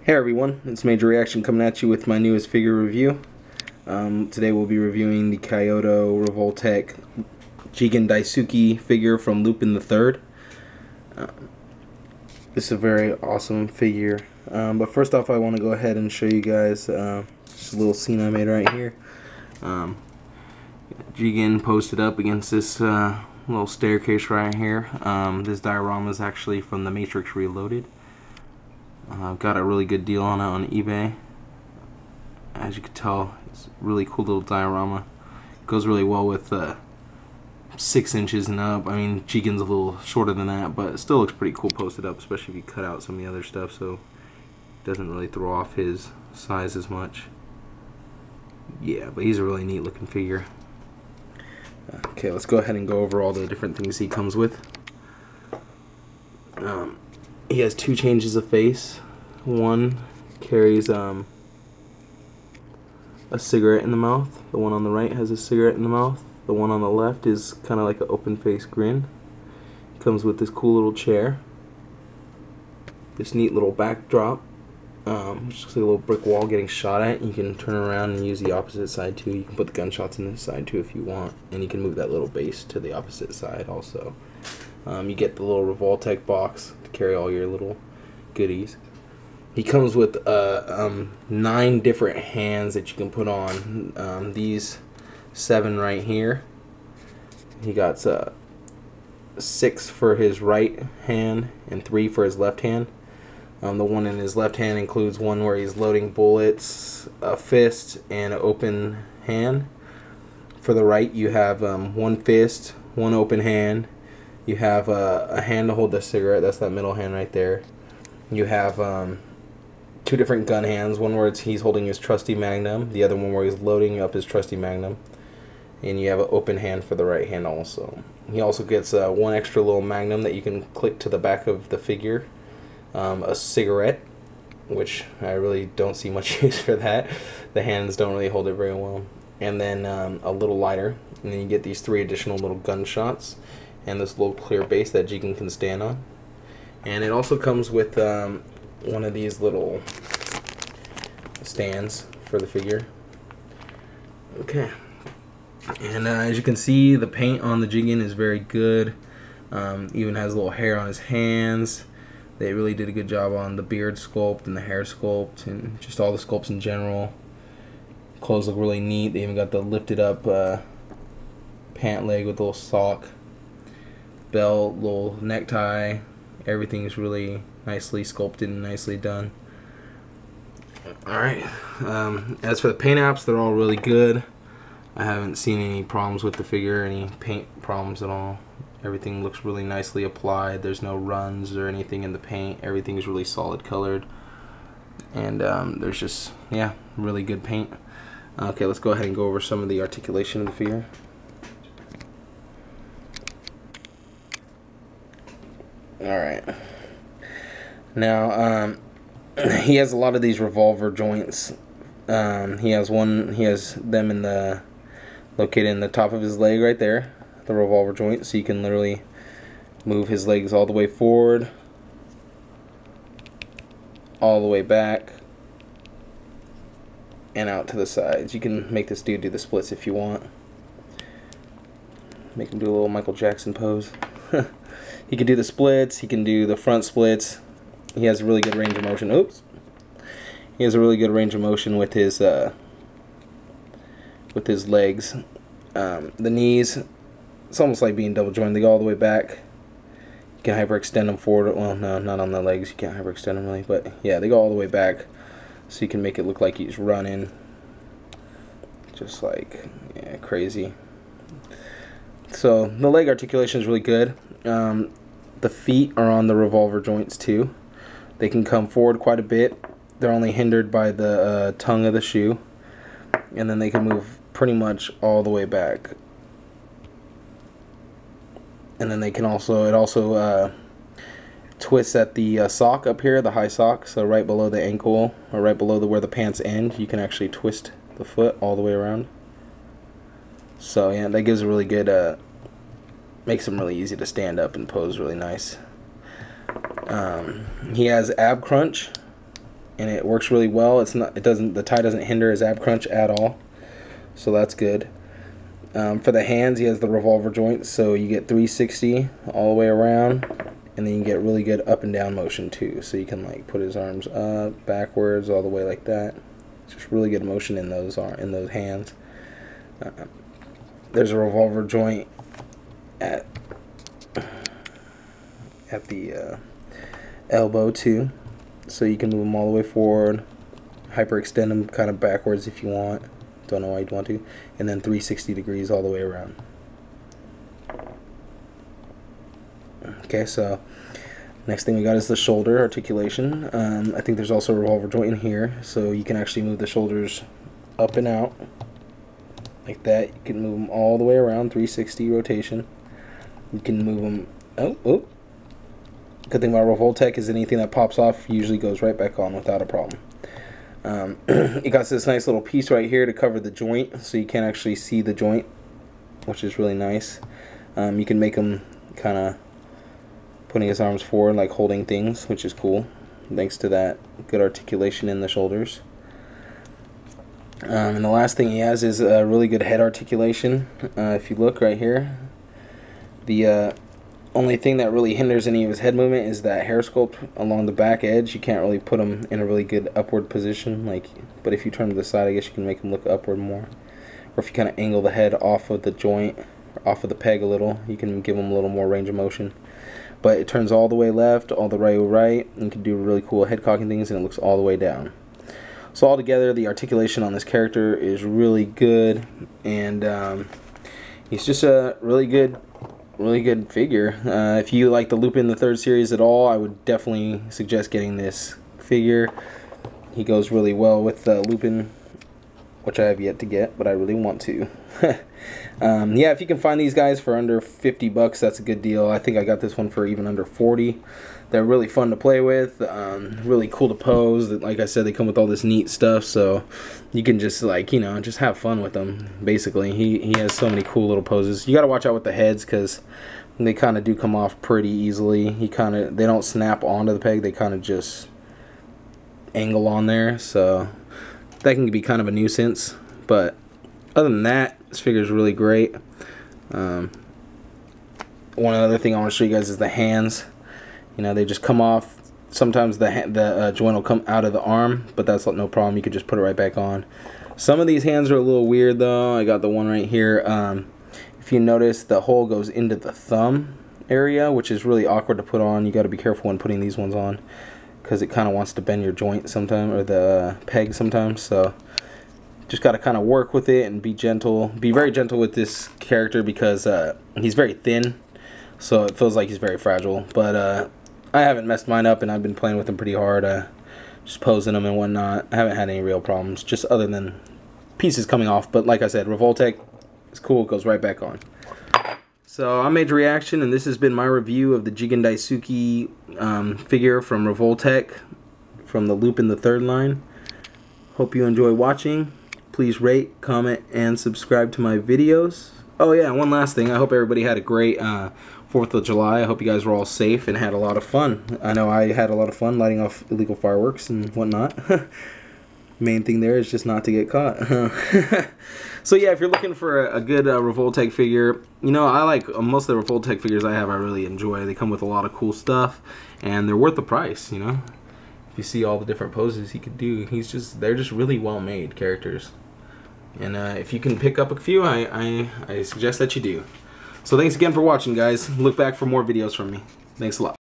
Hey everyone, it's Major Reaction coming at you with my newest figure review. Today we'll be reviewing the Kyoto Revoltech Jigen Daisuke figure from Lupin the Third. This is a very awesome figure. But first off, I want to go ahead and show you guys just a little scene I made right here. Jigen posted up against this little staircase right here. This diorama is actually from The Matrix Reloaded. Got a really good deal on it on eBay. As you can tell, it's a really cool little diorama. Goes really well with 6 inches and up. I mean, Jigen's a little shorter than that, but it still looks pretty cool posted up, especially if you cut out some of the other stuff, so it doesn't really throw off his size as much. Yeah, but he's a really neat looking figure. Okay, let's go ahead and go over all the different things he comes with. He has 2 changes of face. One carries a cigarette in the mouth. The one on the right has a cigarette in the mouth. The one on the left is kind of like an open face grin. Comes with this cool little chair. This neat little backdrop, which looks like a little brick wall getting shot at. You can turn around and use the opposite side too. You can put the gunshots in this side too if you want. And you can move that little base to the opposite side also. You get the little Revoltech box to carry all your little goodies. He comes with 9 different hands that you can put on. These 7 right here. He got 6 for his right hand and 3 for his left hand. The one in his left hand includes one where he's loading bullets, a fist, and an open hand. For the right, you have 1 fist, 1 open hand. You have a hand to hold the cigarette, that's that middle hand right there. You have 2 different gun hands, one where he's holding his trusty Magnum, the other one where he's loading up his trusty Magnum. And you have an open hand for the right hand also. He also gets 1 extra little Magnum that you can click to the back of the figure. A cigarette, which I really don't see much use for that. The hands don't really hold it very well. And then a little lighter. And then you get these 3 additional little gunshots. And this little clear base that Jigen can stand on. And it also comes with one of these little stands for the figure. Okay. And as you can see, the paint on the Jigen is very good. Even has a little hair on his hands. They really did a good job on the beard sculpt and the hair sculpt and just all the sculpts in general. Clothes look really neat. They even got the lifted up pant leg with a little sock. Belt, little necktie, everything is really nicely sculpted and nicely done. Alright, as for the paint apps, they're all really good. I haven't seen any problems with the figure, any paint problems at all. Everything looks really nicely applied. There's no runs or anything in the paint. Everything is really solid colored. And there's just, yeah, really good paint. Okay, let's go ahead and go over some of the articulation of the figure. Alright, now he has a lot of these revolver joints. He has them in the located in the top of his leg right there, the revolver joint, so you can literally move his legs all the way forward, all the way back, and out to the sides. You can make this dude do the splits if you want. Make him do a little Michael Jackson pose. He can do the splits, he can do the front splits. He has a really good range of motion. Oops. He has a really good range of motion with his legs. The knees, it's almost like being double jointed. They go all the way back. You can hyperextend them forward. Well, no, not on the legs. You can't hyperextend them really, but yeah, they go all the way back. So you can make it look like he's running. Just like, yeah, crazy. So the leg articulation is really good. The feet are on the revolver joints too. They can come forward quite a bit. They're only hindered by the tongue of the shoe, and then they can move pretty much all the way back. And then they can also, it also twists at the sock up here, the high sock, so right below the ankle, or right below where the pants end, you can actually twist the foot all the way around. So yeah, that gives a really good, makes him really easy to stand up and pose really nice. He has ab crunch, and it works really well. The tie doesn't hinder his ab crunch at all, so that's good. For the hands, he has the revolver joint, so you get 360 all the way around, and then you get really good up and down motion too. So you can like put his arms up, backwards, all the way like that. It's just really good motion in those hands. There's a revolver joint at the elbow too, so you can move them all the way forward, hyperextend them kind of backwards if you want. Don't know why you'd want to, and then 360 degrees all the way around. Okay, so next thing we got is the shoulder articulation. I think there's also a revolver joint in here, so you can actually move the shoulders up and out like that. You can move them all the way around, 360 rotation. You can move them. Oh. Good thing about Revoltech is anything that pops off usually goes right back on without a problem. You got this nice little piece right here to cover the joint, so you can't actually see the joint, which is really nice. You can make him kind of putting his arms forward, like holding things, which is cool, thanks to that good articulation in the shoulders. And the last thing he has is a really good head articulation. If you look right here, the only thing that really hinders any of his head movement is that hair sculpt along the back edge. You can't really put him in a really good upward position, but if you turn to the side, I guess you can make him look upward more. Or if you kind of angle the head off of the joint, or off of the peg a little, you can give him a little more range of motion. But it turns all the way left, all the way right, and you can do really cool head cocking things, and it looks all the way down. So altogether, the articulation on this character is really good, and he's just a really good figure. If you like the Lupin the Third series at all, I would definitely suggest getting this figure. He goes really well with Lupin, which I have yet to get, but I really want to. Yeah, if you can find these guys for under 50 bucks, that's a good deal. I think I got this one for even under 40. They're really fun to play with, really cool to pose. Like I said, they come with all this neat stuff, so you can just just have fun with them. Basically, he has so many cool little poses. You got to watch out with the heads because they kind of do come off pretty easily. They don't snap onto the peg. They kind of just angle on there, so that can be kind of a nuisance. But other than that, this figure is really great. One other thing I want to show you guys is the hands. They just come off. Sometimes the joint will come out of the arm, but that's no problem. You could just put it right back on. Some of these hands are a little weird though. I got the one right here. If you notice, the hole goes into the thumb area, which is really awkward to put on. You got to be careful when putting these ones on, because it kind of wants to bend your joint sometimes, or the peg sometimes. So just got to kind of work with it and be gentle. Be very gentle with this character because he's very thin, so it feels like he's very fragile. But I haven't messed mine up, and I've been playing with him pretty hard, just posing them and whatnot. I haven't had any real problems, just other than pieces coming off. But like I said, Revoltech is cool. It goes right back on. So I made a reaction, and this has been my review of the Jigen Daisuke figure from Revoltech, from the Lupin the Third line. Hope you enjoy watching. Please rate, comment, and subscribe to my videos. Oh yeah, one last thing. I hope everybody had a great 4th of July. I hope you guys were all safe and had a lot of fun. I know I had a lot of fun lighting off illegal fireworks and whatnot. Main thing there is just not to get caught. So yeah, if you're looking for a good Revoltech figure, I like most of the Revoltech figures I have. I really enjoy. They come with a lot of cool stuff, and they're worth the price. If you see all the different poses he could do, they're just really well made characters. And if you can pick up a few, I suggest that you do. So thanks again for watching, guys. Look back for more videos from me. Thanks a lot.